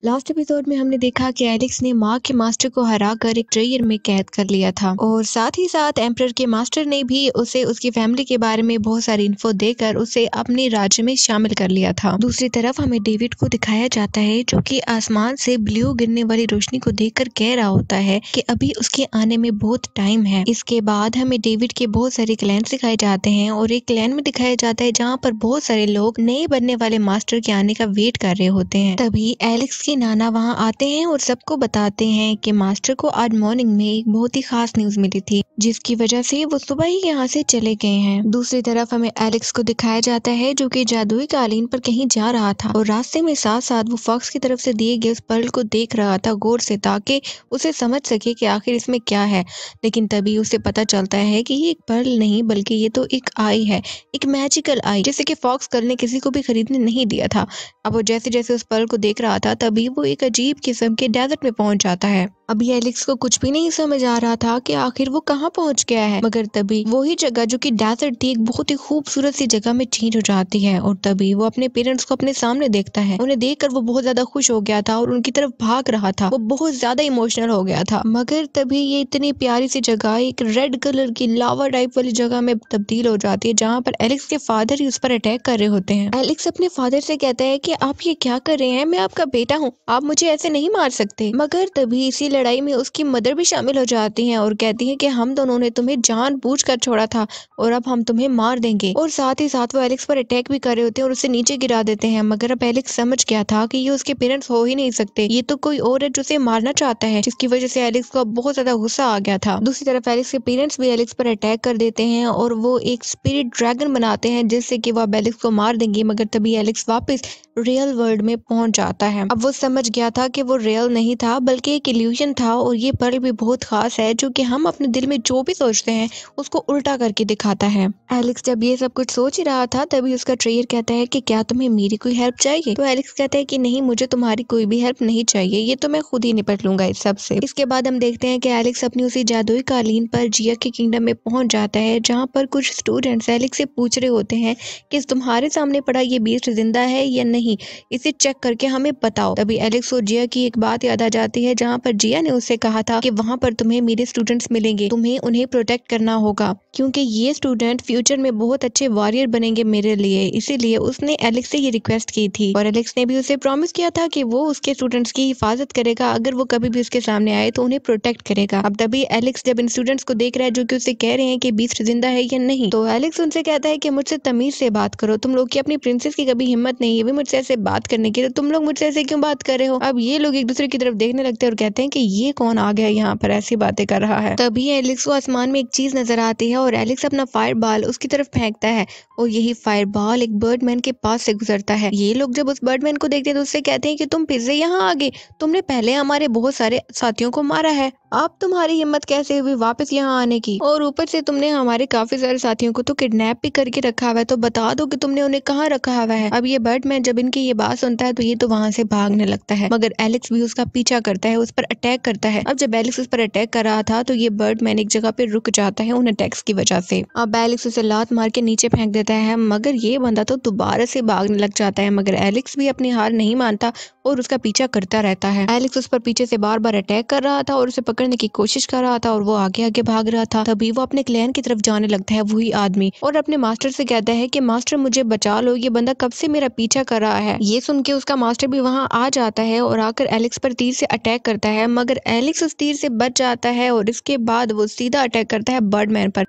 Last episode में हमने देखा कि एलेक्स ने माँ के मास्टर को हराकर एक ट्रेयर में कैद कर लिया था और साथ ही साथ एम्परर के मास्टर ने भी उसे उसकी फैमिली के बारे में बहुत सारी इन्फो देकर उसे अपने राज्य में शामिल कर लिया था। दूसरी तरफ हमें डेविड को दिखाया जाता है जो कि आसमान से ब्लू गिरने वाली रोशनी को देखकर कह रहा होता है कि अभी उसके आने में बहुत टाइम है। इसके बाद हमें डेविड के बहुत सारे क्लैन दिखाए जाते हैं और एक क्लैन में दिखाया जाता है जहाँ पर बहुत सारे लोग नए बनने वाले मास्टर के आने का वेट कर रहे होते हैं। तभी एलेक्स के नाना वहां आते हैं और सबको बताते हैं कि मास्टर को आज मॉर्निंग में एक बहुत ही खास न्यूज मिली थी जिसकी वजह से वो सुबह ही यहाँ से चले गए हैं। दूसरी तरफ हमें एलेक्स को दिखाया जाता है जो कि जादुई कालीन पर कहीं जा रहा था और रास्ते में साथ साथ वो फॉक्स की तरफ से दिए गए उस पर्ल को देख रहा था गौर से ताकि उसे समझ सके कि आखिर इसमें क्या है। लेकिन तभी उसे पता चलता है कि ये एक पर्ल नहीं बल्कि ये तो एक आई है, एक मैजिकल आई जैसे कि फॉक्स कल ने किसी को भी खरीदने नहीं दिया था। अब वो जैसे जैसे उस पर्ल को देख रहा था तभी वो एक अजीब किस्म के डेजर्ट में पहुंच जाता है। अभी एलेक्स को कुछ भी नहीं समझ आ रहा था कि आखिर वो कहाँ पहुंच गया है, मगर तभी वही जगह जो कि डेजर्ट थी एक बहुत ही खूबसूरत सी जगह में चेंज हो जाती है और तभी वो अपने पेरेंट्स को अपने सामने देखता है। उन्हें देखकर वो बहुत ज्यादा खुश हो गया था और उनकी तरफ भाग रहा था। वो बहुत ज्यादा इमोशनल हो गया था, मगर तभी ये इतनी प्यारी सी जगह एक रेड कलर की लावा टाइप वाली जगह में तब्दील हो जाती है जहाँ पर एलेक्स के फादर ही उस पर अटैक कर रहे होते हैं। एलेक्स अपने फादर से कहता है कि आप ये क्या कर रहे हैं, मैं आपका बेटा हूँ, आप मुझे ऐसे नहीं मार सकते। मगर तभी इसी लड़ाई में उसकी मदर भी शामिल हो जाती हैं और कहती हैं कि हम दोनों ने तुम्हें जानबूझकर छोड़ा था और अब हम तुम्हें मार देंगे। और साथ ही साथ वो एलेक्स पर अटैक भी कर रहे होते हैं और उसे नीचे गिरा देते हैं। मगर अब एलेक्स समझ गया था कि ये उसके पेरेंट्स हो ही नहीं सकते, ये तो कोई और है जो उसे मारना चाहता है, जिसकी वजह से एलेक्स को बहुत ज्यादा गुस्सा आ गया था। दूसरी तरफ एलेक्स के पेरेंट्स भी एलेक्स पर अटैक कर देते हैं और वो एक स्पिरिट ड्रैगन बनाते हैं जिससे कि वो अब एलेक्स को मार देंगे। मगर तभी एलेक्स वापस रियल वर्ल्ड में पहुंच जाता है। अब वो समझ गया था कि वो रियल नहीं था बल्कि एक इल्यूजन था और ये पर्ल भी बहुत खास है जो कि हम अपने दिल में जो भी सोचते हैं उसको उल्टा करके दिखाता है। एलेक्स जब ये सब कुछ सोच ही रहा था तभी उसका ट्रेयर कहता है कि क्या तुम्हें मेरी कोई हेल्प चाहिए। तो एलेक्स कहता है कि नहीं, मुझे तुम्हारी कोई भी हेल्प नहीं चाहिए, ये तो मैं खुद ही निपट लूंगा इस सब से। इसके बाद हम देखते हैं कि एलेक्स अपनी उसी जादुई कालीन पर जिया के किंगडम में पहुंच जाता है जहाँ पर कुछ स्टूडेंट्स एलेक्स से पूछ रहे होते हैं कि तुम्हारे सामने पड़ा ये बीस्ट जिंदा है या नहीं, इसे चेक करके हमें बताओ। तभी एलेक्स और जिया की एक बात याद आ जाती है जहाँ पर जिया ने उससे कहा था कि वहाँ पर तुम्हें मेरे स्टूडेंट्स मिलेंगे, तुम्हें उन्हें प्रोटेक्ट करना होगा क्योंकि ये स्टूडेंट फ्यूचर में बहुत अच्छे वॉरियर बनेंगे मेरे लिए। इसीलिए उसने एलेक्स से ये रिक्वेस्ट की थी और एलेक्स ने भी उसे प्रॉमिस किया था कि वो उसके स्टूडेंट्स की हिफाजत करेगा, अगर वो कभी भी उसके सामने आए तो उन्हें प्रोटेक्ट करेगा। अब तभी एलेक्स जब इन स्टूडेंट्स को देख रहा है जो कि उसे कह रहे हैं कि बीस्ट जिंदा है या नहीं, तो एलेक्स उनसे कहता है कि मुझसे तमीज से बात करो, तुम लोग की अपनी प्रिंसेस की कभी हिम्मत नहीं है भी मुझसे ऐसे बात करने की, तो तुम लोग मुझसे ऐसे क्यों बात कर रहे हो। अब ये लोग एक दूसरे की तरफ देखने लगते हैं और कहते हैं कि ये कौन आ गया यहाँ पर ऐसी बातें कर रहा है। तभी एलेक्स को आसमान में एक चीज नजर आती है और एलेक्स अपना फायर बॉल उसकी तरफ फेंकता है और यही फायर बॉल एक बर्डमैन के पास से गुजरता है। ये लोग जब उस बर्डमैन को देखते हैं तो उससे कहते हैं कि तुम फिर से यहाँ आ गए, तुमने पहले हमारे बहुत सारे साथियों को मारा है, अब तुम्हारी हिम्मत कैसे हुई वापस यहाँ आने की, और ऊपर से तुमने हमारे काफी सारे साथियों को तो किडनैप भी करके रखा हुआ है, तो बता दो कि तुमने उन्हें कहाँ रखा हुआ है। अब ये बर्डमैन जब इनकी ये बात सुनता है तो ये तो वहां से भागने लगता है, मगर एलेक्स भी उसका पीछा करता है, उस पर अटैक करता है। अब जब एलेक्स उस पर अटैक कर रहा था तो ये बर्डमैन एक जगह पे रुक जाता है उन अटैक्स की वजह से। अब एलेक्स उसे लात मार के नीचे फेंक देता है, मगर ये बंदा तो दोबारा से भागने लग जाता है। मगर एलेक्स भी अपनी हार नहीं मानता और उसका पीछा करता रहता है। एलेक्स उस पर पीछे से बार बार अटैक कर रहा था और उसे पकड़ने की कोशिश कर रहा था और वो आगे आगे भाग रहा था। तभी वो अपने क्लैन की तरफ जाने लगता है वही आदमी और अपने मास्टर से कहता है कि मास्टर मुझे बचा लो, ये बंदा कब से मेरा पीछा कर रहा है। ये सुन के उसका मास्टर भी वहां आ जाता है और आकर एलेक्स पर तीर से अटैक करता है, मगर एलेक्स उस तीर से बच जाता है और इसके बाद वो सीधा अटैक करता है बर्डमैन पर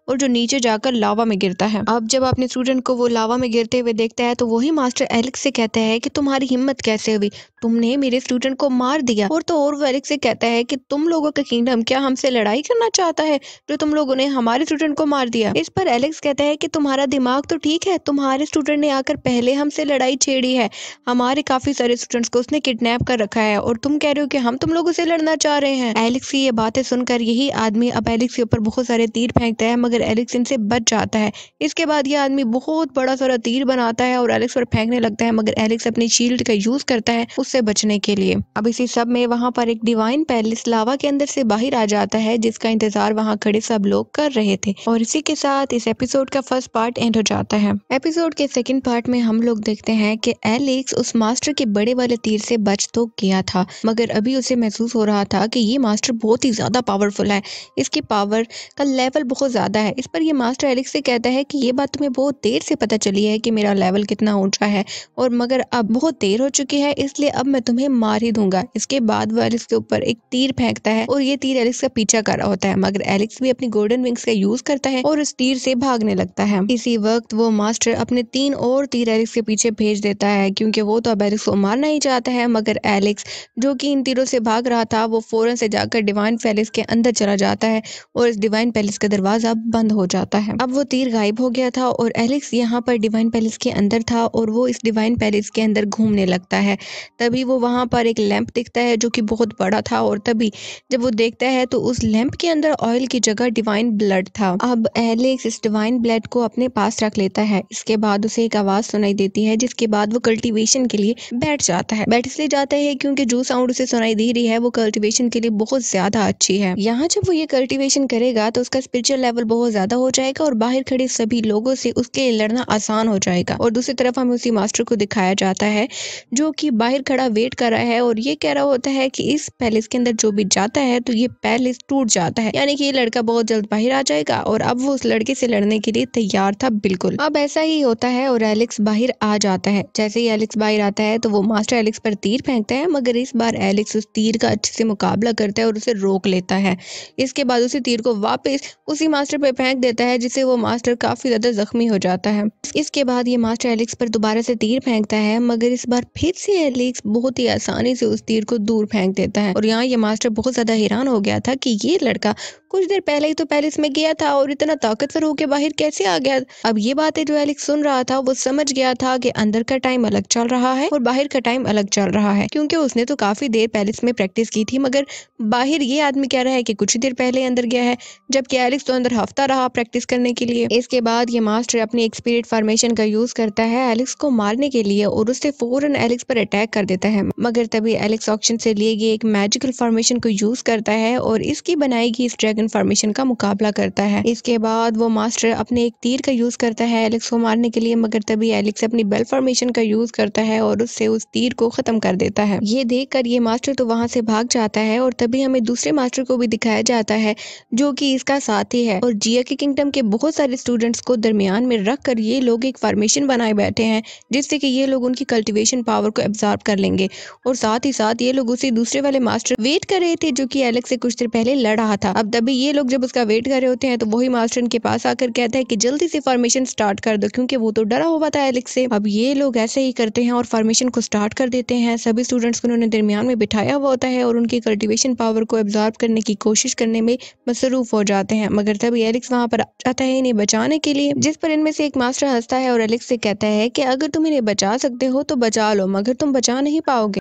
और जो नीचे जाकर लावा में गिरता है। अब जब अपने स्टूडेंट को वो लावा में गिरते हुए देखता है तो वही मास्टर एलेक्स से कहता है कि तुम्हारी हिम्मत कैसे हुई, तुमने मेरे स्टूडेंट को मार दिया। और वो एलेक्स से कहता है कि तुम लोगों का किंगडम क्या हमसे लड़ाई करना चाहता है जो तुम लोगों ने हमारे स्टूडेंट को मार दिया। इस पर एलेक्स कहता है कि तुम्हारा दिमाग तो ठीक है, तुम्हारे स्टूडेंट ने आकर पहले हमसे लड़ाई छेड़ी है, हमारे काफी सारे स्टूडेंट्स को उसने किडनैप कर रखा है और तुम कह रहे हो कि हम तुम लोगों से लड़ना चाह रहे हैं। एलेक्स की ये बातें सुनकर यही आदमी अब एलेक्स के ऊपर बहुत सारे तीर फेंकता लगते हैं मगर एलेक्स इनसे बच जाता है। इसके बाद ये आदमी बहुत बड़ा सारा तीर बनाता है और एलेक्स पर फेंकने लगता है मगर एलेक्स अपनी शील्ड का यूज करता है उससे बचने के लिए। अब इसी सब में वहाँ पर एक डिवाइन पैलेस लावा के अंदर से बाहर आ जाता है जिसका इंतजार वहाँ खड़े सब लोग कर रहे थे। और इसी के साथ इस एपिसोड का फर्स्ट पार्ट एंड हो जाता है। एपिसोड के सेकंड पार्ट में हम लोग देखते हैं कि एलेक्स उस मास्टर के बड़े वाले तीर से बच तो गया था मगर अभी उसे महसूस हो रहा था कि ये मास्टर बहुत ही ज्यादा पावरफुल है, इसकी पावर का लेवल बहुत ज्यादा है। इस पर ये मास्टर एलेक्स से कहता है कि ये बात तुम्हें बहुत देर से पता चली है कि मेरा लेवल कितना ऊंचा है और मगर अब बहुत देर हो चुकी है इसलिए अब मैं तुम्हें मार ही दूंगा। इसके बाद वो एलेक्स के ऊपर एक तीर फेंकता है और ये तीर एलेक्स का पीछा कर रहा होता है मगर एलेक्स भी अपनी गोल्डन विंग्स का यूज करता है और उस तीर से भागने लगता है। इसी वक्त वो मास्टर अपने 3 और तीर एलेक्स के पीछे भेज देता है क्योंकि वो तो अब एलेक्स को मारना ही चाहता है मगर एलेक्स जो कि इन तीरों से भाग रहा था वो फौरन से जाकर डिवाइन पैलेस के अंदर चला जाता है और इस डिवाइन पैलेस का दरवाजा बंद हो जाता है। अब वो तीर गायब हो गया था और एलेक्स यहाँ पर डिवाइन पैलेस के अंदर था और वो इस डिवाइन पैलेस के अंदर घूमने लगता है। तभी वो वहां पर एक लैंप दिखता है जो कि बहुत बड़ा था और तभी जब वो देखता है तो उस लैंप के अंदर ऑयल की जगह डिवाइन ब्लड था। अब एलेक्स इस डिवाइन ब्लड को अपने पास रख लेता है। इसके बाद उसे एक आवाज सुनाई देती है जिसके बाद वो कल्टीवेशन के लिए बैठ जाता है। बैठ इसलिए जाता है क्योंकि जो साउंड उसे सुनाई दे रही है वो कल्टीवेशन के लिए बहुत ज्यादा अच्छी है। यहाँ जब वो ये कल्टीवेशन करेगा तो उसका स्पिरिचुअल लेवल बहुत ज्यादा हो जाएगा और बाहर खड़े सभी लोगों से उसके लिए लड़ना आसान हो जाएगा। और दूसरी तरफ हमें उसी मास्टर को दिखाया जाता है जो कि बाहर खड़ा वेट कर रहा है और ये कह रहा होता है कि इस पैलेस के अंदर जो भी जाता है तो ये पैलेस टूट जाता है, यानी कि ये लड़का बहुत जल्द बाहर आ जाएगा और अब वो उस लड़के से लड़ने के लिए तैयार था बिल्कुल। अब ऐसा ही होता है और एलेक्स बाहर आ जाता है। जैसे ही एलेक्स बाहर आता है तो वो मास्टर एलेक्स पर तीर फेंकता है मगर इस बार एलेक्स उस तीर का अच्छे से मुकाबला करता है और उसे रोक लेता है। इसके बाद उसी तीर को वापस उसी मास्टर पे फेंक देता है जिससे वो मास्टर काफी ज्यादा जख्मी हो जाता है। इसके बाद ये मास्टर एलेक्स पर दोबारा से तीर फेंकता है मगर इस बार फिर से एलेक्स बहुत ही आसानी से उस तीर को दूर फेंक देता है। और यहाँ ये मास्टर बहुत ज्यादा हैरान हो गया था कि ये लड़का कुछ देर पहले ही तो पैलेस में गया था और इतना ताकतवर होकर बाहर कैसे आ गया। अब ये बातें जो एलेक्स सुन रहा था वो समझ गया था कि अंदर का टाइम अलग चल रहा है और बाहर का टाइम अलग चल रहा है क्योंकि उसने तो काफी देर पैलेस में प्रैक्टिस की थी मगर बाहर ये आदमी कह रहा है कि कुछ देर पहले अंदर गया है जबकि एलेक्स तो अंदर हफ्ता रहा प्रैक्टिस करने के लिए। इसके बाद ये मास्टर अपनी एक स्पिरिट फॉर्मेशन का यूज करता है एलेक्स को मारने के लिए और उससे फौरन एलेक्स पर अटैक कर देता है मगर तभी एलेक्स ऑक्शन से लिए गए एक मैजिकल फॉर्मेशन को यूज करता है और इसकी बनाई गई इस ड्रैगन फॉर्मेशन का मुकाबला करता है। इसके बाद वो मास्टर अपने एक तीर का यूज करता है एलेक्स को मारने के लिए मगर तभी एलेक्स अपनी बेल फॉर्मेशन का यूज करता है और उससे उस तीर को खत्म कर देता है। ये देखकर ये मास्टर तो वहां से भाग जाता है और तभी हमें दूसरे मास्टर को भी दिखाया जाता है जो कि इसका साथी है और जिया के किंगडम के बहुत सारे स्टूडेंट्स को दरमियान में रख कर ये लोग एक फॉर्मेशन बनाए बैठे हैं जिससे कि ये लोग उनकी कल्टीवेशन पावर को एब्जॉर्ब कर लेंगे। और साथ ही साथ ये लोग उसी दूसरे वाले मास्टर वेट कर रहे थे जो कि एलेक्स से कुछ देर पहले लड़ रहा था। अब तभी ये लोग जब उसका वेट कर रहे होते हैं तो वही मास्टर इनके पास आकर कहता है कि जल्दी से फॉर्मेशन स्टार्ट कर दो क्योंकि वो तो डरा हुआ था एलेक्स से। अब ये लोग ऐसे ही करते हैं और फॉर्मेशन को स्टार्ट कर देते हैं। सभी स्टूडेंट्स को उन्होंने दरमियान में बिठाया हुआ होता है और उनकी कल्टीवेशन पावर को एब्जॉर्ब करने की कोशिश करने में मसरूफ हो जाते हैं मगर तभी एलेक्स वहां पर आता है इन्हें बचाने के लिए जिस पर इनमें से एक मास्टर हंसता है और एलेक्स से कहता है कि अगर तुम इन्हें बचा सकते हो तो बचा लो मगर तुम बचा नहीं पाओगे।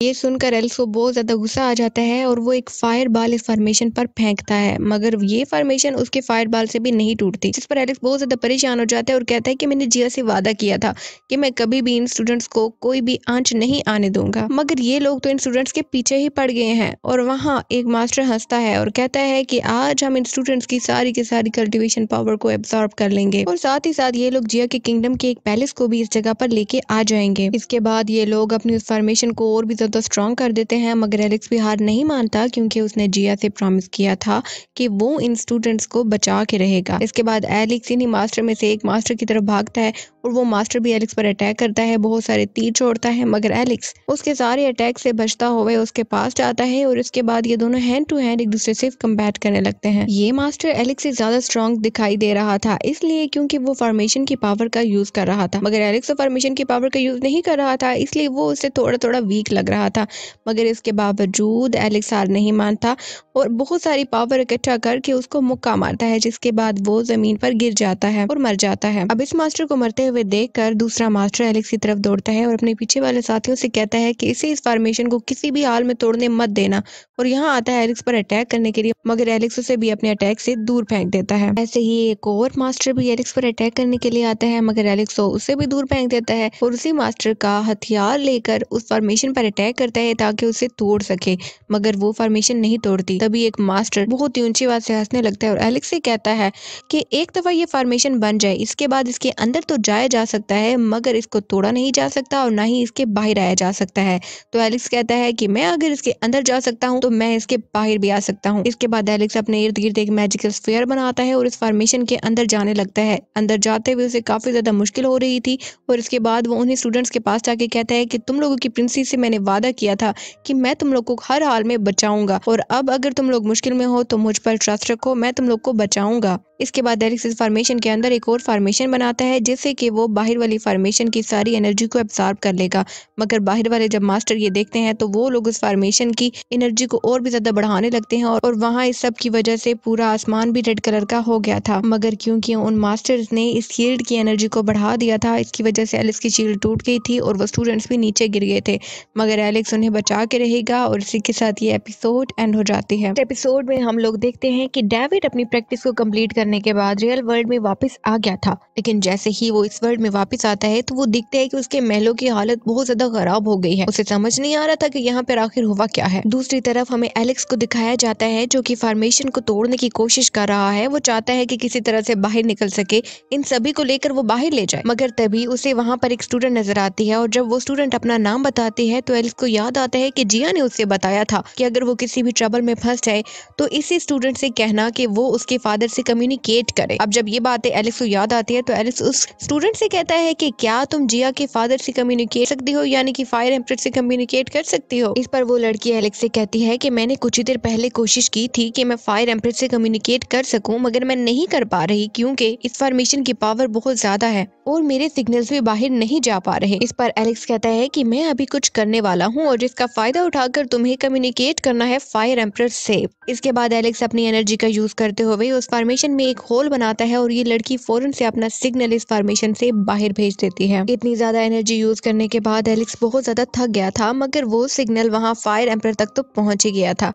ये सुनकर एलेक्स को बहुत ज्यादा गुस्सा आ जाता है और वो एक फायर बाल इस फॉर्मेशन पर फेंकता है मगर ये फॉर्मेशन उसके फायर बाल से भी नहीं टूटती जिस पर एलेक्स बहुत ज्यादा परेशान हो जाता है और कहता है कि मैंने जिया से वादा किया था कि मैं कभी भी इन स्टूडेंट्स को कोई भी आंच नहीं आने दूंगा मगर ये लोग तो इन स्टूडेंट्स के पीछे ही पड़ गए हैं। और वहाँ एक मास्टर हंसता है और कहता है कि आज हम इन स्टूडेंट्स की सारी कल्टीवेशन पावर को एब्जॉर्ब कर लेंगे और साथ ही साथ ये लोग जिया के किंगडम के एक पैलेस को भी इस जगह पर लेके आ जाएंगे। इसके बाद ये लोग अपनी उस फॉर्मेशन को और भी ज्यादा स्ट्रॉन्ग कर देते हैं मगर एलेक्स भी हार नहीं मानता क्योंकि उसने जिया से प्रॉमिस किया था कि वो इन स्टूडेंट्स को बचा के रहेगा। इसके बाद एलेक्स इन्हीं मास्टर में से एक मास्टर की तरफ भागता है और वो मास्टर भी एलेक्स पर अटैक करता है, बहुत सारे तीर छोड़ता है मगर एलेक्स उसके सारे अटैक से बचता हुए उसके पास जाता है और इसके बाद ये दोनों हैंड टू हैंड एक दूसरे से कम्बैट करने लगते हैं। ये मास्टर एलेक्स से ज्यादा स्ट्रॉन्ग दिखाई दे रहा था इसलिए क्योंकि वो फॉर्मेशन की पावर का यूज कर रहा था मगर एलेक्स तो फॉर्मेशन की पावर का यूज नहीं कर रहा था इसलिए वो उससे थोड़ा वीक लग रहा था मगर इसके बावजूद एलेक्स हार नहीं मानता और बहुत सारी पावर इकट्ठा करके उसको मुक्का मारता है जिसके बाद वो जमीन पर गिर जाता है और मर जाता है। अब इस मास्टर को मरते हुए देखकर दूसरा मास्टर एलेक्स की तरफ दौड़ता है और अपने पीछे वाले साथियों से कहता है कि इसे इस फॉर्मेशन को किसी भी हाल में तोड़ने मत देना, और यहाँ आता है एलेक्स पर अटैक करने के लिए, मगर एलेक्स उसे भी अपने अटैक से दूर फेंक देता है। ऐसे ही एक और मास्टर भी एलेक्स पर अटैक करने के लिए आता है, मगर एलेक्स उसे भी दूर फेंक देता है और उसी मास्टर का हथियार लेकर उस फॉर्मेशन पर अटैक करता है ताकि उसे तोड़ सके, मगर वो फॉर्मेशन नहीं तोड़ती। तभी एक मास्टर बहुत ही ऊंची आवाज से हंसने लगता है और एलेक्स से कहता है कि एक दफा ये फॉर्मेशन बन जाए, इसके बाद इसके अंदर तो जाया जा सकता है, मगर इसको तोड़ा नहीं जा सकता और ना ही इसके बाहर आया जा सकता है। तो एलेक्स कहता है कि मैं अगर इसके अंदर जा सकता हूँ तो मैं इसके बाहर भी आ सकता हूँ। इसके बाद एलेक्स अपने इर्द गिर्द एक मैजिकल स्फीयर बनाता है और इस फॉर्मेशन के अंदर जाने लगता है। अंदर जाते हुए उसे काफी ज्यादा मुश्किल हो रही थी और इसके बाद वो उन्हीं स्टूडेंट्स के पास जाके कहता है कि तुम लोगों की प्रिंसी से मैंने वादा किया था कि मैं तुम लोग को हर हाल में बचाऊंगा, और अब अगर तुम लोग मुश्किल में हो तो मुझ पर ट्रस्ट रखो, मैं तुम लोग को बचाऊंगा। इसके बाद एलेक्स इस फॉर्मेशन के अंदर एक और फॉर्मेशन बनाता है जिससे कि वो बाहर वाली फॉर्मेशन की सारी एनर्जी को एब्सॉर्ब कर लेगा, मगर बाहर वाले जब मास्टर ये देखते हैं तो वो लोग उस फॉर्मेशन की एनर्जी को और भी ज्यादा बढ़ाने लगते हैं और वहाँ इस सब की वजह से पूरा आसमान भी रेड कलर का हो गया था, मगर क्योंकि उन मास्टर्स ने इस शील्ड की एनर्जी को बढ़ा दिया था, इसकी वजह से एलेक्स की शील्ड टूट गई थी और वो स्टूडेंट्स भी नीचे गिर गए थे, मगर एलेक्स उन्हें बचा के रहेगा और इसी के साथ ये एपिसोड एंड हो जाती है। एपिसोड में हम लोग देखते हैं कि डेविड अपनी प्रैक्टिस को कंप्लीट करने के बाद रियल वर्ल्ड में वापस आ गया था, लेकिन जैसे ही वो इस वर्ल्ड में वापस आता है तो वो देखता है कि उसके महलों की हालत बहुत ज्यादा खराब हो गई है। उसे समझ नहीं आ रहा था कि यहाँ पर आखिर हुआ क्या है। दूसरी तरफ हमें एलेक्स को दिखाया जाता है जो कि फॉर्मेशन को तोड़ने की कोशिश कर रहा है। वो चाहता है कि किसी तरह से बाहर निकल सके, इन सभी को लेकर वो बाहर ले जाए, मगर तभी उसे वहाँ पर एक स्टूडेंट नजर आती है और जब वो स्टूडेंट अपना नाम बताती है तो एलेक्स को याद आता है कि जिया ने उससे बताया था कि अगर वो किसी भी ट्रबल में फंस जाए तो इसी स्टूडेंट से कहना कि वो उसके फादर से कम्युनिकेट करे। अब जब ये बातें एलेक्स को याद आती है तो एलेक्स उस स्टूडेंट से कहता है कि क्या तुम जिया के फादर से कम्युनिकेट सकती हो, यानी कि फायर एम्प्रेस से कम्युनिकेट कर सकती हो। इस पर वो लड़की एलेक्स से कहती है कि मैंने कुछ ही देर पहले कोशिश की थी कि मैं फायर एम्प्रेस से कम्युनिकेट कर सकूं, मगर मैं नहीं कर पा रही क्योंकि इस फॉर्मेशन की पावर बहुत ज्यादा है और मेरे सिग्नल्स भी बाहर नहीं जा पा रहे। इस पर एलेक्स कहता है कि मैं अभी कुछ करने वाला हूँ और जिसका फायदा उठाकर तुम्हें कम्युनिकेट करना है फायर एम्प्रेस से। इसके बाद एलेक्स अपनी एनर्जी का यूज करते हुए उस फॉर्मेशन में एक होल बनाता है और ये लड़की फौरन से अपना सिग्नल इस फॉर्मेशन से बाहर भेज देती है। इतनी ज्यादा एनर्जी यूज करने के बाद एलेक्स बहुत ज्यादा थक गया था, मगर वो सिग्नल वहाँ फायर एम्पर तक तो पहुंच ही गया था।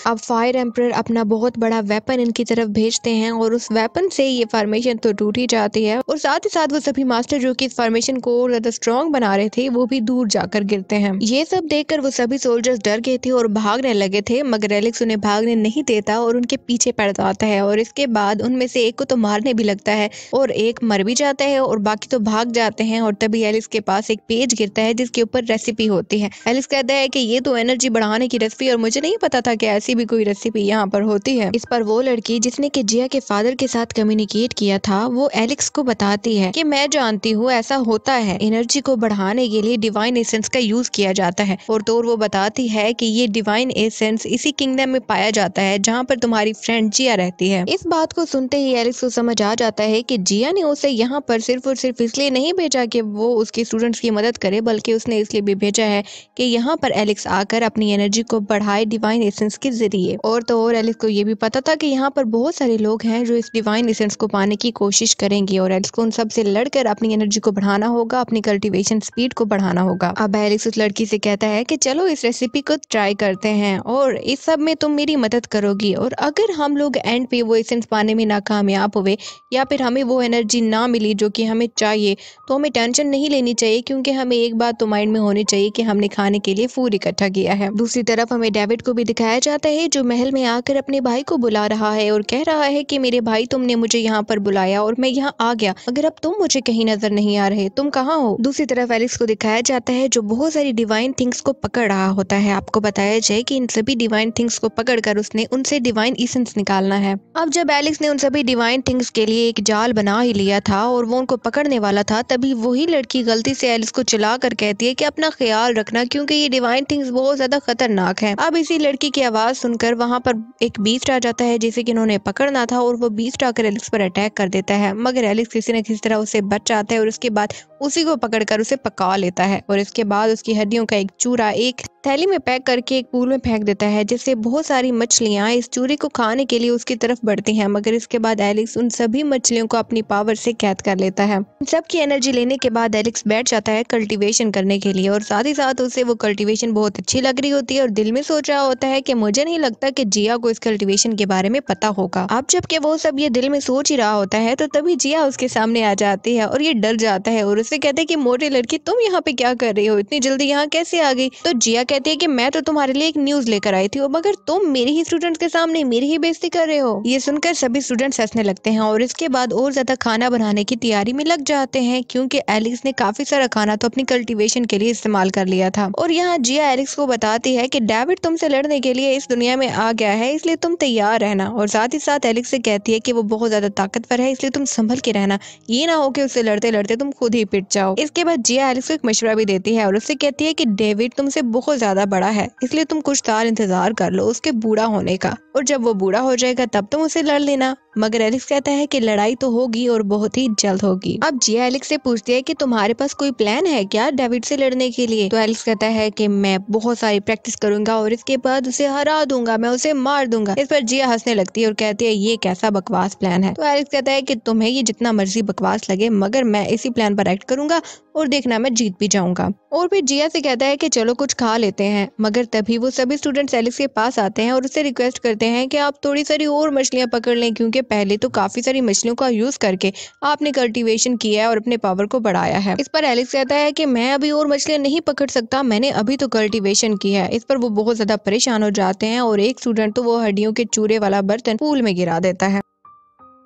अब फायर एम्पर अपना बहुत बड़ा वेपन इनकी तरफ भेजते हैं और उस वेपन से ये फॉर्मेशन तो टूट ही जाती है और साथ ही साथ वो सभी मास्टर जो कि इस फॉर्मेशन को और ज्यादा स्ट्रॉन्ग बना रहे थे वो भी दूर जाकर गिरते हैं। ये सब देखकर वो सभी सोल्जर्स डर गए थे और भागने लगे थे, मगर एलेक्स उन्हें भागने नहीं देता और उनके पीछे पड़ जाता है और इसके बाद उनमें से एक को तो मारने भी लगता है और एक मर भी जाता है और बाकी तो भाग जाते हैं। और तभी एलेक्स के पास एक पेज गिरता है जिसके ऊपर रेसिपी होती है। एलेक्स कहता है कि ये तो एनर्जी बढ़ाने की रेसिपी और मुझे नहीं पता था कि ऐसी भी कोई रेसिपी यहाँ पर होती है। इस पर वो लड़की जिसने कि जिया के फादर के साथ कम्युनिकेट किया था वो एलेक्स को बताती है कि मैं जानती हूँ ऐसा होता है, एनर्जी को बढ़ाने के लिए डिवाइन एसेंस का यूज किया जाता है। और तो वो बताती है कि ये डिवाइन एसेंस इसी किंगडम में पाया जाता है जहाँ पर तुम्हारी फ्रेंड जिया रहती है। इस बात को सुनते ही एलेक्स को समझ आ जाता है कि जिया ने उसे यहाँ पर सिर्फ और सिर्फ इसलिए नहीं भेजा कि वो उसके स्टूडेंट्स की मदद करे, बल्कि उसने इसलिए भी भेजा है कि यहाँ पर एलेक्स आकर अपनी एनर्जी को बढ़ाए डिवाइन एसेंस के जरिए। और तो और एलेक्स को ये भी पता था कि यहाँ पर बहुत सारे लोग हैं जो इस डिवाइन एसेंस को पाने की कोशिश करेंगे और एलेक्स को उन सब से लड़कर अपनी एनर्जी को बढ़ाना होगा, अपनी कल्टीवेशन स्पीड को बढ़ाना होगा। अब एलेक्स उस लड़की से कहता है कि चलो इस रेसिपी को ट्राई करते हैं और इस सब में तुम मेरी मदद करोगी, और अगर हम लोग एंड पे वो एसेंस पाने में नाकामयाब हुए या फिर हमें वो एनर्जी ना मिली जो कि हमें चाहिए, तो हमें टेंशन नहीं लेनी चाहिए, क्योंकि हमें एक बात तो माइंड में होनी चाहिए कि हमने खाने के लिए फूड इकट्ठा किया है। दूसरी तरफ हमें डेविड को भी दिखाया जाता है जो महल में आकर अपने भाई को बुला रहा है और कह रहा है कि मेरे भाई तुमने मुझे यहाँ पर बुलाया और मैं यहाँ आ गया, मगर अब तुम मुझे कहीं नजर नहीं आ रहे, तुम कहाँ हो। दूसरी तरफ एलेक्स को दिखाया जाता है जो बहुत सारी डिवाइन थिंग्स को पकड़ रहा होता है। आपको बताया जाए कि इन सभी डिवाइन थिंग्स को पकड़कर उसने उनसे डिवाइन एसेंस निकालना है। अब जब एलेक्स ने उन सभी डिवाइन थिंग्स के लिए एक जाल बना ही लिया था और वो उनको पकड़ने वाला था, तभी वही लड़की गलती से एलेक्स को चला कर कहती है कि अपना ख्याल रखना, क्योंकि ये डिवाइन थिंग्स बहुत ज्यादा खतरनाक है। अब इसी लड़की की आवाज सुनकर वहाँ पर एक बीस्ट आ जाता है जिसे कि इन्होंने पकड़ना था और वो बीस्ट आकर एलेक्स पर अटैक कर देता है, मगर एलेक्स किसी न किसी तरह उसे बच जाता है और उसके बाद उसी को पकड़कर उसे पका लेता है और इसके बाद उसकी हड्डियों का एक चूरा एक थैली में पैक करके एक पूल में फेंक देता है, जिससे बहुत सारी मछलियां इस चूरे को खाने के लिए उसकी तरफ बढ़ती हैं। मगर इसके बाद एलेक्स उन सभी मछलियों को अपनी पावर से कैद कर लेता है। सबकी एनर्जी लेने के बाद एलेक्स बैठ जाता है कल्टीवेशन करने के लिए और साथ ही साथ उसे वो कल्टीवेशन बहुत अच्छी लग रही होती है और दिल में सोच रहा होता है कि मुझे नहीं लगता कि जिया को इस कल्टीवेशन के बारे में पता होगा। अब जबकि वो सब ये दिल में सोच ही रहा होता है तो तभी जिया उसके सामने आ जाती है और ये डर जाता है और उससे कहते हैं कि मोटी लड़की, तुम यहाँ पे क्या कर रही हो, इतनी जल्दी यहाँ कैसे आ गई? तो जिया कहती है कि मैं तो तुम्हारे लिए एक न्यूज लेकर आई थी, मगर तुम मेरे ही स्टूडेंट्स के सामने मेरी ही बेइज्जती कर रहे हो। ये सुनकर सभी स्टूडेंट्स हंसने लगते हैं और इसके बाद और ज्यादा खाना बनाने की तैयारी में लग जाते हैं, क्योंकि एलेक्स ने काफी सारा खाना तो अपनी कल्टीवेशन के लिए इस्तेमाल कर लिया था। और यहाँ जिया एलेक्स को बताती है कि डेविड तुमसे लड़ने के लिए इस दुनिया में आ गया है, इसलिए तुम तैयार रहना। और साथ ही साथ एलेक्स से कहती है कि वो बहुत ज्यादा ताकतवर है, इसलिए तुम संभल के रहना, ये ना हो कि उससे लड़ते लड़ते तुम खुद ही पिट जाओ। इसके बाद जिया एलेक्स को एक मशवरा भी देती है और उससे कहती है कि डेविड तुमसे बहुत ज्यादा बड़ा है, इसलिए तुम कुछ साल इंतजार कर लो उसके बूढ़ा होने का, और जब वो बूढ़ा हो जाएगा तब तुम उसे लड़ लेना। मगर एलेक्स कहता है कि लड़ाई तो होगी और बहुत ही जल्द होगी। अब जिया एलेक्स से पूछती है कि तुम्हारे पास कोई प्लान है क्या डेविड से लड़ने के लिए? तो एलेक्स कहता है कि मैं बहुत सारी प्रैक्टिस करूंगा और इसके बाद उसे हरा दूंगा, मैं उसे मार दूंगा। इस पर जिया हंसने लगती है और कहती है ये कैसा बकवास प्लान है? तो एलेक्स कहता है कि तुम्हें ये जितना मर्जी बकवास लगे, मगर मैं इसी प्लान पर एक्ट करूंगा और देखना मैं जीत भी जाऊंगा। और फिर जिया से कहता है कि चलो कुछ खा लेते हैं। मगर तभी वो सभी स्टूडेंट्स एलेक्स के पास आते हैं और उससे रिक्वेस्ट करते हैं कि आप थोड़ी सारी और मछलियां पकड़ लें, क्योंकि पहले तो काफी सारी मछलियों का यूज करके आपने कल्टीवेशन किया है और अपने पावर को बढ़ाया है। इस पर एलेक्स कहता है कि मैं अभी और मछलियां नहीं पकड़ सकता, मैंने अभी तो कल्टीवेशन किया है। इस पर वो बहुत ज्यादा परेशान हो जाते हैं और एक स्टूडेंट तो वो हड्डियों के चूरे वाला बर्तन पूल में गिरा देता है।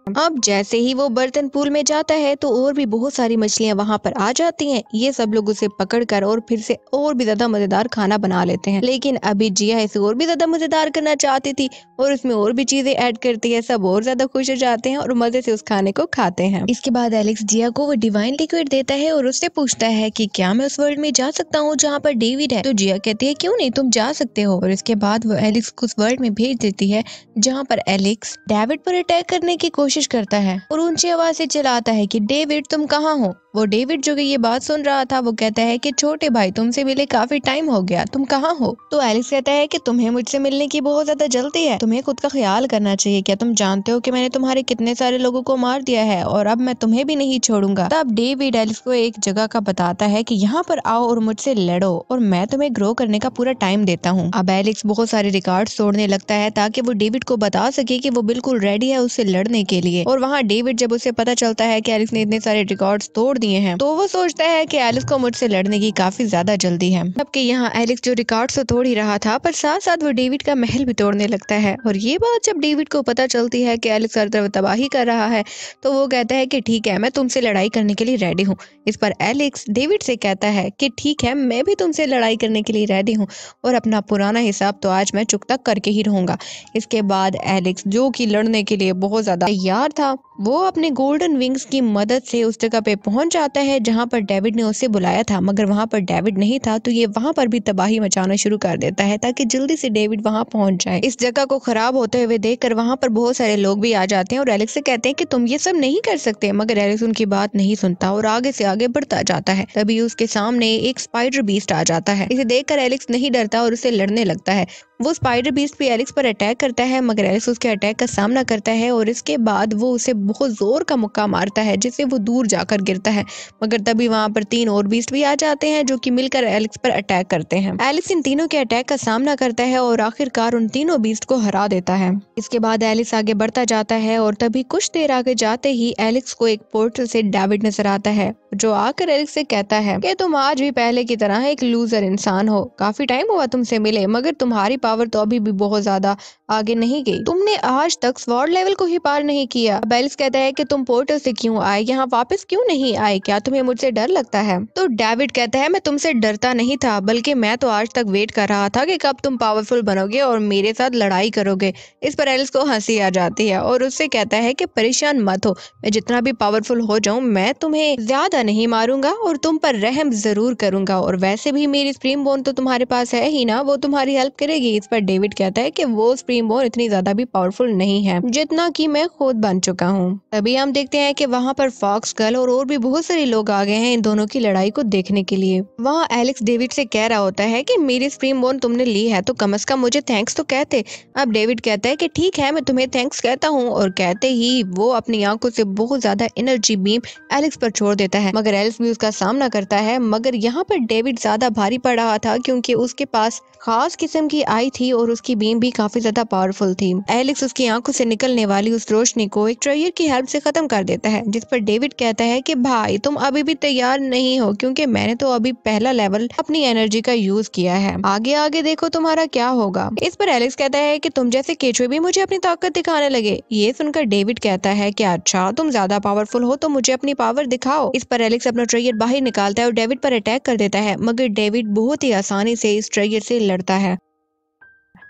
अब जैसे ही वो बर्तन पूल में जाता है तो और भी बहुत सारी मछलियां वहां पर आ जाती हैं। ये सब लोग उसे पकड़कर और फिर से और भी ज्यादा मजेदार खाना बना लेते हैं। लेकिन अभी जिया इसे और भी ज्यादा मजेदार करना चाहती थी और उसमें और भी चीजें ऐड करती है। सब और ज्यादा खुश हो जाते हैं और मजे से उस खाने को खाते हैं। इसके बाद एलेक्स जिया को वो डिवाइन लिक्विड देता है और उससे पूछता है कि क्या मैं उस वर्ल्ड में जा सकता हूँ जहाँ पर डेविड है? तो जिया कहती है क्यों नहीं, तुम जा सकते हो। और इसके बाद वो एलेक्स को उस वर्ल्ड में भेज देती है जहाँ पर एलेक्स डेविड पर अटैक करने की कोशिश करता है और ऊंची आवाज से चिल्लाता है कि डेविड तुम कहाँ हो? वो डेविड जो कि ये बात सुन रहा था वो कहता है कि छोटे भाई तुमसे मिले काफी टाइम हो गया, तुम कहाँ हो? तो एलेक्स कहता है कि तुम्हें मुझसे मिलने की बहुत ज्यादा जल्दी है, तुम्हें खुद का ख्याल करना चाहिए। क्या तुम जानते हो कि मैंने तुम्हारे कितने सारे लोगों को मार दिया है और अब मैं तुम्हें भी नहीं छोड़ूंगा। तब डेविड एलेक्स को एक जगह का बताता है कि यहाँ पर आओ और मुझसे लड़ो और मैं तुम्हें ग्रो करने का पूरा टाइम देता हूँ। अब एलेक्स बहुत सारे रिकॉर्ड्स तोड़ने लगता है ताकि वो डेविड को बता सके कि वो बिल्कुल रेडी है उससे लड़ने के लिए। और वहाँ डेविड जब उसे पता चलता है कि एलेक्स ने इतने सारे रिकॉर्ड्स तोड़ दिए हैं तो वो सोचता है कि एलेक्स को मुझसे लड़ने की काफी ज्यादा जल्दी है। जबकि यहाँ एलेक्स जो रिकॉर्ड्स तो तोड़ ही रहा था पर साथ साथ वो डेविड का महल भी तोड़ने लगता है। और ये बात जब डेविड को पता चलती है कि एलेक्स हर तरफ तबाही कर रहा है तो वो कहता है कि ठीक है, मैं तुमसे लड़ाई करने के लिए रेडी हूँ। इस पर एलेक्स डेविड से कहता है कि ठीक है, मैं भी तुमसे लड़ाई करने के लिए रेडी हूँ और अपना पुराना हिसाब तो आज मैं चुकता करके ही रहूंगा। इसके बाद एलेक्स जो कि लड़ने के लिए बहुत ज्यादा तैयार था वो अपने गोल्डन विंग्स की मदद से उस जगह पे पहुंच जाता है जहां पर डेविड ने उसे बुलाया था। मगर वहां पर डेविड नहीं था तो ये वहां पर भी तबाही मचाना शुरू कर देता है ताकि जल्दी से डेविड वहां पहुंच जाए। इस जगह को खराब होते हुए देखकर वहां पर बहुत सारे लोग भी आ जाते हैं और एलेक्स से कहते हैं कि तुम ये सब नहीं कर सकते। मगर एलेक्स उनकी बात नहीं सुनता और आगे से आगे बढ़ता जाता है। तभी उसके सामने एक स्पाइडर बीस्ट आ जाता है। इसे देखकर एलेक्स नहीं डरता और उसे लड़ने लगता है। वो स्पाइडर बीस्ट भी एलेक्स पर अटैक करता है मगर एलेक्स उसके अटैक का सामना करता है और इसके बाद वो उसे बहुत जोर का मुक्का मारता है जिससे वो दूर जाकर गिरता है। मगर तभी वहां पर 3 और बीस्ट भी आ जाते हैं जो कि मिलकर एलेक्स पर अटैक करते हैं। एलेक्स इन तीनों के अटैक का सामना करता है और आखिरकार उन तीनों बीस्ट को हरा देता है। इसके बाद एलेक्स आगे बढ़ता जाता है और तभी कुछ देर आगे जाते ही एलेक्स को एक पोर्टल से डेविड नजर आता है जो आकर एलेक्स से कहता है कि तुम आज भी पहले की तरह एक लूजर इंसान हो। काफी टाइम हुआ तुमसे मिले मगर तुम्हारी पावर तो अभी भी बहुत ज्यादा आगे नहीं गई। तुमने आज तक स्वॉर्ड लेवल को ही पार नहीं किया। अब एलेक्स कहता है कि तुम पोर्टल से क्यों आए, यहाँ वापस क्यों नहीं आए, क्या तुम्हें मुझसे डर लगता है? तो डेविड कहता है मैं तुमसे डरता नहीं था बल्कि मैं तो आज तक वेट कर रहा था कि कब तुम पावरफुल बनोगे और मेरे साथ लड़ाई करोगे। इस पर एलेक्स को हंसी आ जाती है और उससे कहता है कि परेशान मत हो, मैं जितना भी पावरफुल हो जाऊं मैं तुम्हें ज्यादा नहीं मारूंगा और तुम पर रहम जरूर करूंगा और वैसे भी मेरी स्प्रीम बोन तो तुम्हारे पास है ही ना, वो तुम्हारी हेल्प करेगी। इस पर डेविड कहता है कि वो सुप्रीम बॉन इतनी ज्यादा भी पावरफुल नहीं है जितना कि मैं खुद बन चुका हूँ। तभी हम देखते हैं कि वहाँ पर फॉक्स गर्ल और भी बहुत सारे लोग आ गए हैं इन दोनों की लड़ाई को देखने के लिए। वहाँ एलेक्स डेविड से कह रहा होता है कि मेरी सुप्रीम बॉन तुमने ली है तो कम से कम मुझे थैंक्स तो कहते। अब डेविड कहता है कि ठीक है मैं तुम्हें थैंक्स कहता हूँ, और कहते ही वो अपनी आंखों से बहुत ज्यादा एनर्जी बीम एलेक्स पर छोड़ देता है, मगर एलेक्स भी उसका सामना करता है। मगर यहाँ पर डेविड ज्यादा भारी पड़ रहा था क्योंकि उसके पास खास किस्म की आई थी और उसकी बीम भी काफी ज्यादा पावरफुल थी। एलेक्स उसकी आंखों से निकलने वाली उस रोशनी को एक ट्रेयर की हेल्प से खत्म कर देता है, जिस पर डेविड कहता है कि भाई तुम अभी भी तैयार नहीं हो क्योंकि मैंने तो अभी पहला लेवल अपनी एनर्जी का यूज किया है, आगे आगे देखो तुम्हारा क्या होगा। इस पर एलेक्स कहता है कि तुम जैसे केचुए भी मुझे अपनी ताकत दिखाने लगे। ये सुनकर डेविड कहता है कि अच्छा तुम ज्यादा पावरफुल हो तो मुझे अपनी पावर दिखाओ। इस पर एलेक्स अपना ट्रेयर बाहर निकालता है और डेविड पर अटैक कर देता है, मगर डेविड बहुत ही आसानी से इस ट्रेयर से लड़ता है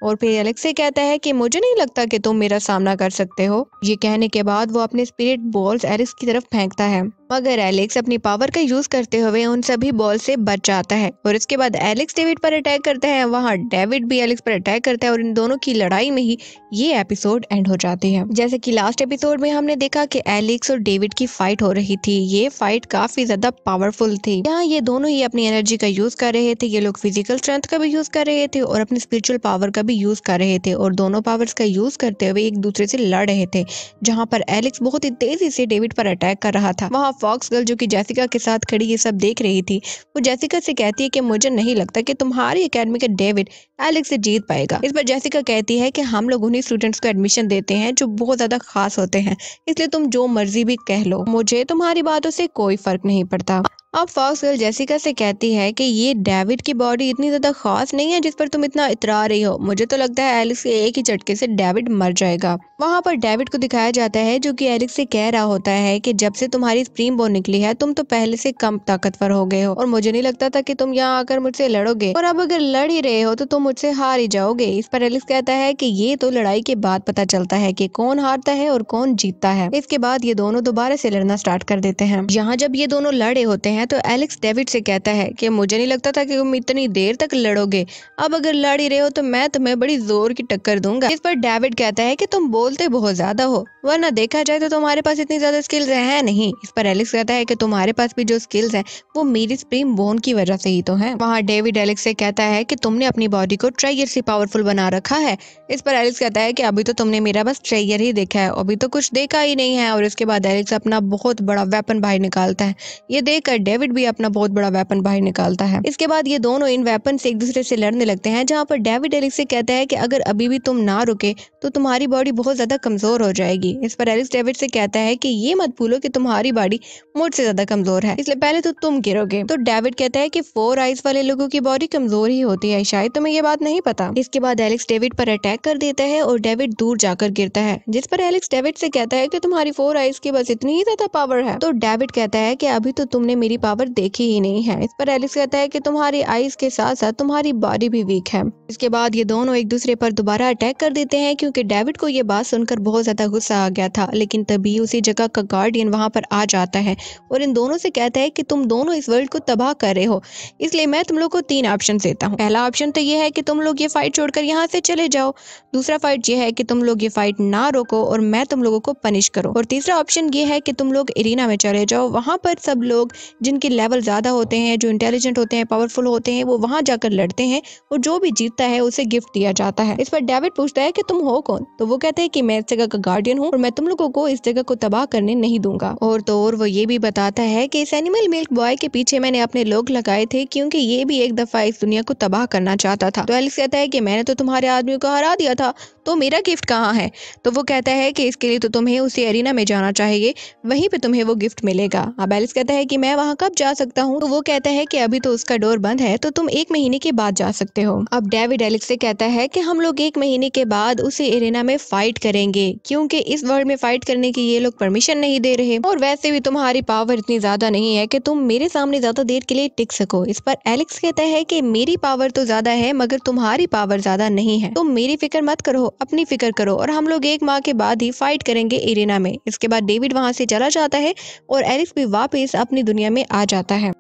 और फिर एलेक्स से कहता है कि मुझे नहीं लगता कि तुम मेरा सामना कर सकते हो। ये कहने के बाद वो अपने स्पिरिट बॉल्स एलेक्स की तरफ फेंकता है, मगर एलेक्स अपनी पावर का यूज करते हुए उन सभी बॉल से बच जाता है। और इसके बाद एलेक्स डेविड पर अटैक करता है, वहाँ डेविड भी एलेक्स पर अटैक करता है और इन दोनों की लड़ाई में ही ये एपिसोड एंड हो जाती है। जैसे कि लास्ट एपिसोड में हमने देखा कि एलेक्स और डेविड की फाइट हो रही थी। ये फाइट काफी ज्यादा पावरफुल थी। यहाँ ये दोनों ही अपनी एनर्जी का यूज कर रहे थे। ये लोग फिजिकल स्ट्रेंथ का भी यूज कर रहे थे और अपनी स्पिरिचुअल पावर का भी यूज कर रहे थे, और दोनों पावर्स का यूज करते हुए एक दूसरे से लड़ रहे थे। जहाँ पर एलेक्स बहुत ही तेजी से डेविड पर अटैक कर रहा था, वहाँ फॉक्स गर्ल जो कि जेसिका के साथ खड़ी ये सब देख रही थी, वो जेसिका से कहती है कि मुझे नहीं लगता कि तुम्हारी एकेडमी का डेविड एलेक्स से जीत पाएगा। इस पर जेसिका कहती है कि हम लोग उन्हीं स्टूडेंट्स को एडमिशन देते हैं जो बहुत ज्यादा खास होते हैं, इसलिए तुम जो मर्जी भी कह लो, मुझे तुम्हारी बातों से कोई फर्क नहीं पड़ता। अब फॉक्स गर्ल जेसिका से कहती है कि ये डेविड की बॉडी इतनी ज्यादा खास नहीं है जिस पर तुम इतना इतरा रही हो। मुझे तो लगता है एलेक्स के एक ही झटके से डेविड मर जाएगा। वहाँ पर डेविड को दिखाया जाता है जो कि एलेक्स से कह रहा होता है कि जब से तुम्हारी सुप्रीम बॉन निकली है तुम तो पहले से कम ताकतवर हो गए हो, और मुझे नहीं लगता था कि तुम यहाँ आकर मुझसे लड़ोगे, और अब अगर लड़ ही रहे हो तो तुम मुझसे हार ही जाओगे। इस पर एलेक्स कहता है कि ये तो लड़ाई के बाद पता चलता है कि कौन हारता है और कौन जीतता है। इसके बाद ये दोनों दोबारा से लड़ना स्टार्ट कर देते हैं। यहाँ जब ये दोनों लड़े होते हैं तो एलेक्स डेविड से कहता है कि मुझे नहीं लगता था कि तुम इतनी देर तक लड़ोगे, अब अगर लड़ ही रहे हो तो मैं तुम्हें बड़ी जोर की टक्कर दूंगा। इस पर डेविड कहता है कि तुम बोलते बहुत ज्यादा हो, वरना देखा जाए तो तुम्हारे पास इतनी ज्यादा स्किल्स है नहीं। इस पर एलेक्स कहता है कि तुम्हारे पास भी जो स्किल्स हैं वो मेरी सुप्रीम बॉन की वजह से ही तो है। वहाँ डेविड एलेक्स से कहता है कि तुमने अपनी बॉडी को ट्रेयर से पावरफुल बना रखा है। इस पर एलेक्स कहता है कि अभी तो तुमने मेरा बस ट्रेयर ही देखा है, अभी तो कुछ देखा ही नहीं है। और इसके बाद एलेक्स अपना बहुत बड़ा वेपन बाहर निकालता है। ये देखकर डेविड भी अपना बहुत बड़ा वेपन बाहर निकालता है। इसके बाद ये दोनों इन वेपन से एक दूसरे से लड़ने लगते हैं, जहाँ पर डेविड एलेक्स से कहता है कि अगर अभी भी तुम ना रुके तो तुम्हारी बॉडी बहुत ज्यादा कमजोर हो जाएगी। इस पर एलेक्स डेविड से कहता है कि ये मत भूलो कि तुम्हारी बॉडी मुझसे ज्यादा कमजोर है, इसलिए पहले तो तुम गिरोगे। तो डेविड कहता है कि 4 आइज वाले लोगों की बॉडी कमजोर ही होती है, शायद तुम्हें ये बात नहीं पता। इसके बाद एलेक्स डेविड पर अटैक कर देता है और डेविड दूर जाकर गिरता है, जिस पर एलेक्स डेविड से कहता है कि तुम्हारी 4 आइज की बस इतनी ही ज्यादा पावर है। तो डेविड कहता है कि अभी तो तुमने मेरी पावर देखी ही नहीं है। इस पर एलेक्स कहता है कि तुम्हारी आइज के साथ साथ तुम्हारी बॉडी भी वीक है। इसके बाद ये दोनों एक दूसरे पर दोबारा अटैक कर देते हैं, क्योंकि डेविड को ये बात सुनकर बहुत ज्यादा गुस्सा आ गया था। लेकिन तभी उसी जगह का गार्डियन वहां पर आ जाता है और इन दोनों से कहता है कि तुम दोनों इस वर्ल्ड को तबाह कर रहे हो, इसलिए मैं तुम लोग को 3 ऑप्शन देता हूँ। पहला ऑप्शन तो ये है कि तुम लोग ये फाइट छोड़कर यहाँ से चले जाओ। दूसरा फाइट ये है कि तुम लोग ये फाइट ना रोको और मैं तुम लोगों को पनिश करूँ। और तीसरा ऑप्शन ये है कि तुम लोग एरिना में चले जाओ, वहां पर सब लोग जिनके लेवल ज्यादा होते हैं, जो इंटेलिजेंट होते हैं, पावरफुल होते हैं, वो वहां जाकर लड़ते हैं और जो भी जीतता है उसे गिफ्ट दिया जाता है। इस पर डेविड पूछता है कि तुम हो कौन? तो वो कहते हैं कि मैं इस जगह का गार्डियन हूँ और मैं तुम लोगों को इस जगह को तबाह करने नहीं दूंगा। और तो और वो ये भी बताता है कि इस एनिमल मिल्क बॉय के पीछे मैंने अपने लोग लगाए थे, क्योंकि ये भी एक दफा इस दुनिया को तबाह करना चाहता था। तो एलेक्स कहता है कि मैंने तो तुम्हारे आदमियों को हरा दिया था, तो मेरा गिफ्ट कहाँ है? तो वो कहता है कि इसके लिए तो तुम्हें उसी एरिना में जाना चाहिए, वहीं पे तुम्हें वो गिफ्ट मिलेगा। अब एलेक्स कहता है कि मैं वहाँ कब जा सकता हूँ? तो वो कहता है कि अभी तो उसका डोर बंद है, तो तुम 1 महीने के बाद जा सकते हो। अब डेविड एलेक्स से कहता है कि हम लोग 1 महीने के बाद उसी एरिना में फाइट करेंगे, क्योंकि इस वर्ल्ड में फाइट करने की ये लोग परमिशन नहीं दे रहे, और वैसे भी तुम्हारी पावर इतनी ज्यादा नहीं है कि तुम मेरे सामने ज्यादा देर के लिए टिक सको। इस पर एलेक्स कहता है कि मेरी पावर तो ज्यादा है मगर तुम्हारी पावर ज्यादा नहीं है, तुम मेरी फिक्र मत करो, अपनी फिक्र करो, और हम लोग 1 माह के बाद ही फाइट करेंगे एरिना में। इसके बाद डेविड वहां से चला जाता है और एलेक्स भी वापस अपनी दुनिया में आ जाता है।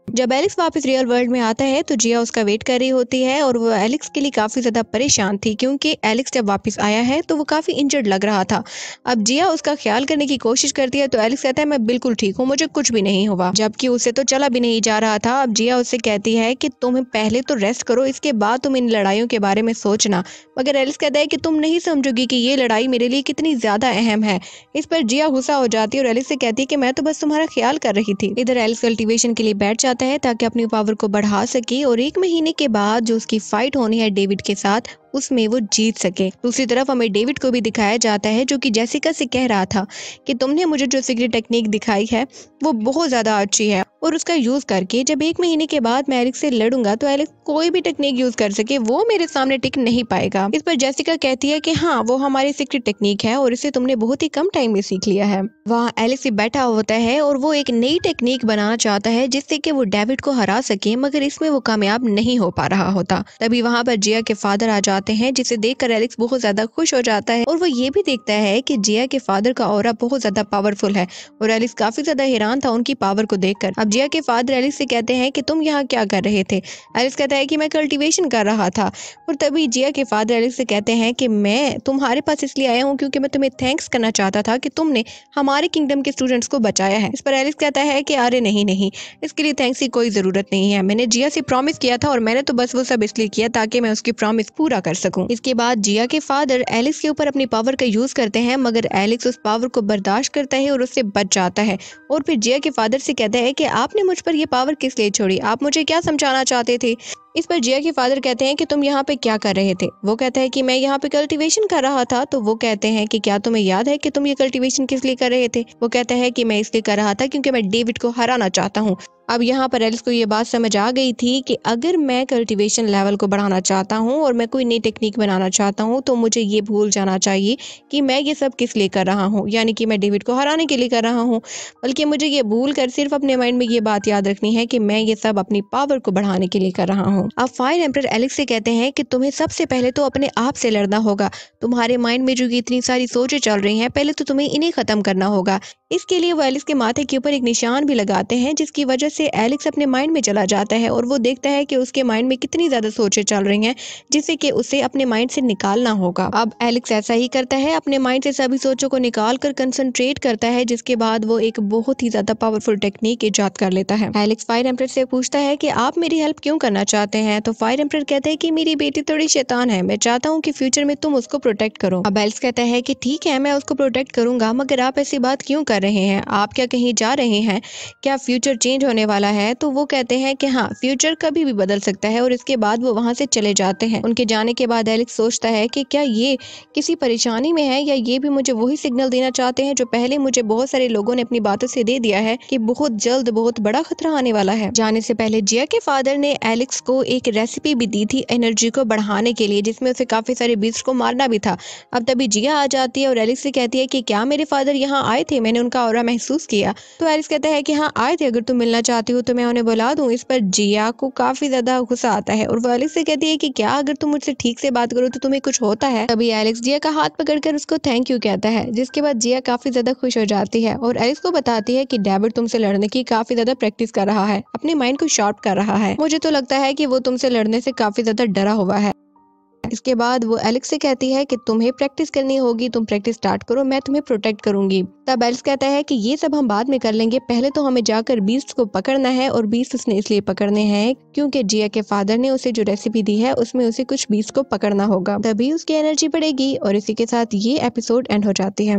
जब एलेक्स वापस रियल वर्ल्ड में आता है तो जिया उसका वेट कर रही होती है और वो एलेक्स के लिए काफी ज्यादा परेशान थी क्योंकि एलेक्स जब वापस आया है तो वो काफी इंजर्ड लग रहा था। अब जिया उसका ख्याल करने की कोशिश करती है तो एलेक्स कहता है मैं बिल्कुल ठीक हूँ, मुझे कुछ भी नहीं हुआ, जबकि उसे तो चला भी नहीं जा रहा था। अब जिया उससे कहती है कि तुम पहले तो रेस्ट करो, इसके बाद तुम इन लड़ाइयों के बारे में सोचना। मगर एलेक्स कहता है कि तुम नहीं समझोगी कि ये लड़ाई मेरे लिए कितनी ज्यादा अहम है। इस पर जिया गुस्सा हो जाती है और एलेक्स से कहती है कि मैं तो बस तुम्हारा ख्याल कर रही थी। इधर एलेक्स कल्टीवेशन के लिए बैठ जाता है ताकि अपनी पावर को बढ़ा सके और 1 महीने के बाद जो उसकी फाइट होनी है डेविड के साथ उसमें वो जीत सके। दूसरी तरफ हमें डेविड को भी दिखाया जाता है जो कि जेसिका से कह रहा था कि तुमने मुझे जो सीक्रेट टेक्निक दिखाई है वो बहुत ज्यादा अच्छी है और उसका यूज करके जब 1 महीने के बाद मैं एलेक्स से लड़ूंगा तो एलेक्स कोई भी टेक्निक यूज कर सके वो मेरे सामने टिक नहीं पाएगा। इस पर जेसिका कहती है कि हाँ वो हमारी सीक्रेट टेक्निक है और इसे तुमने बहुत ही कम टाइम में सीख लिया है। वहाँ एलेक्स भी बैठा होता है और वो एक नई टेक्निक बनाना चाहता है जिससे कि वो डेविड को हरा सके, मगर इसमें वो कामयाब नहीं हो पा रहा होता। तभी वहाँ पर जिया के फादर आ जाते हैं जिसे देखकर एलेक्स बहुत ज्यादा खुश हो जाता है और वो ये भी देखता है कि जिया के फादर का ऑरा बहुत ज्यादा पावरफुल है और एलेक्स काफी ज्यादा हैरान था उनकी पावर को देखकर। अब जिया के फादर एलेक्स से कहते हैं कि तुम यहाँ क्या कर रहे थे। एलेक्स कहता है कि मैं कल्टीवेशन कर रहा था। और तभी जिया के फादर एलेक्स से कहते हैं कि मैं तुम्हारे पास इसलिए आया हूँ क्योंकि मैं तुम्हें थैंक्स करना चाहता था कि तुमने हमारे किंगडम के स्टूडेंट्स को बचाया है। इस पर एलेक्स कहता है कि अरे नहीं नहीं, इसके लिए थैंक्स की कोई जरूरत नहीं है, मैंने जिया से प्रॉमिस किया था और मैंने तो बस वो सब इसलिए किया ताकि मैं उसकी प्रॉमिस पूरा कर सकूं। इसके बाद जिया के फादर एलेक्स के ऊपर अपनी पावर का यूज करते हैं मगर एलेक्स उस पावर को बर्दाश्त करता है और उससे बच जाता है और फिर जिया के फादर से कहता है कि आपने मुझ पर ये पावर किस लिए छोड़ी, आप मुझे क्या समझाना चाहते थे। इस पर जिया के फादर कहते हैं कि तुम यहाँ पे क्या कर रहे थे। वो कहता है कि मैं यहाँ पे कल्टीवेशन कर रहा था। तो वो कहते हैं कि क्या तुम्हें याद है कि तुम ये कल्टीवेशन किस लिए कर रहे थे। वो कहता है कि मैं इसलिए कर रहा था क्योंकि मैं डेविड को हराना चाहता हूँ। अब यहाँ पर एलिस को ये बात समझ आ गई थी कि अगर मैं कल्टीवेशन लेवल को बढ़ाना चाहता हूँ और मैं कोई नई टेक्निक बनाना चाहता हूँ तो मुझे ये भूल जाना चाहिए कि मैं ये सब किस लिए कर रहा हूँ, यानी कि मैं डेविड को हराने के लिए कर रहा हूँ, बल्कि मुझे ये भूल कर सिर्फ अपने माइंड में ये बात याद रखनी है कि मैं ये सब अपनी पावर को बढ़ाने के लिए कर रहा हूँ। अब फायर एम्परर एलेक्स से कहते हैं कि तुम्हें सबसे पहले तो अपने आप से लड़ना होगा। तुम्हारे माइंड में जो इतनी सारी सोचें चल रही हैं, पहले तो तुम्हें इन्हें खत्म करना होगा। इसके लिए वो एलेक्स के माथे के ऊपर एक निशान भी लगाते हैं जिसकी वजह से एलेक्स अपने माइंड में चला जाता है और वो देखता है कि उसके माइंड में कितनी ज्यादा सोचें चल रही हैं जिससे कि उसे अपने माइंड से निकालना होगा। अब एलेक्स ऐसा ही करता है, अपने माइंड से सभी सोचों को निकाल कर कंसंट्रेट करता है, जिसके बाद वो एक बहुत ही ज्यादा पावरफुल टेक्निक इजाद कर लेता है। एलेक्स फायर एम्परर से पूछता है कि आप मेरी हेल्प क्यों करना चाहते हैं। तो फायर एम्परर कहते हैं कि मेरी बेटी थोड़ी शैतान है, मैं चाहता हूँ कि फ्यूचर में तुम उसको प्रोटेक्ट करो। अब एलेक्स कहता है कि ठीक है, मैं उसको प्रोटेक्ट करूंगा, मगर आप ऐसी बात क्यों कर रहे हैं, आप क्या कहीं जा रहे हैं, क्या फ्यूचर चेंज होने वाला है। तो वो कहते हैं कि हाँ, फ्यूचर कभी भी बदल सकता है और इसके बाद वो वहां से चले जाते हैं। उनके जाने के बाद एलेक्स सोचता है कि क्या ये किसी परेशानी में है या ये भी मुझे वही सिग्नल देना चाहते हैं जो पहले मुझे बहुत सारे लोगों ने अपनी बातों से दे दिया है कि बहुत जल्द बहुत बड़ा खतरा आने वाला है। जाने से पहले जिया के फादर ने एलेक्स को एक रेसिपी भी दी थी एनर्जी को बढ़ाने के लिए, जिसमें उसे काफी सारे बीस्ट को मारना भी था। अब तभी जिया आ जाती है और एलेक्स से कहती है कि क्या मेरे फादर यहाँ आए थे, मैंने उनका ऑरा महसूस किया। तो एलेक्स कहता है कि हाँ आए थे, अगर तुम मिलना चाहती हो तो मैं उन्हें बुला दूं। इस पर जिया को काफी ज्यादा गुस्सा आता है और वो एलेक्स से कहती है कि क्या अगर तुम मुझसे ठीक से बात करो तो तुम्हें कुछ होता है। तभी एलेक्स जिया का हाथ पकड़कर उसको थैंक यू कहता है, जिसके बाद जिया काफी ज्यादा खुश हो जाती है और एलेक्स को बताती है कि डेविड तुमसे लड़ने की काफी ज्यादा प्रैक्टिस कर रहा है, अपने माइंड को शार्प कर रहा है। मुझे तो लगता है कि वो तुमसे लड़ने से काफी ज्यादा डरा हुआ है। इसके बाद वो एलेक्स से कहती है कि तुम्हें प्रैक्टिस करनी होगी, तुम प्रैक्टिस स्टार्ट करो, मैं तुम्हें प्रोटेक्ट करूंगी। तब एलेक्स कहता है कि ये सब हम बाद में कर लेंगे, पहले तो हमें जाकर बीस्ट को पकड़ना है और बीस्ट उसने इसलिए पकड़ने हैं क्योंकि जिया के फादर ने उसे जो रेसिपी दी है उसमें उसे कुछ बीस्ट को पकड़ना होगा, तभी उसकी एनर्जी बढ़ेगी। और इसी के साथ ये एपिसोड एंड हो जाती है।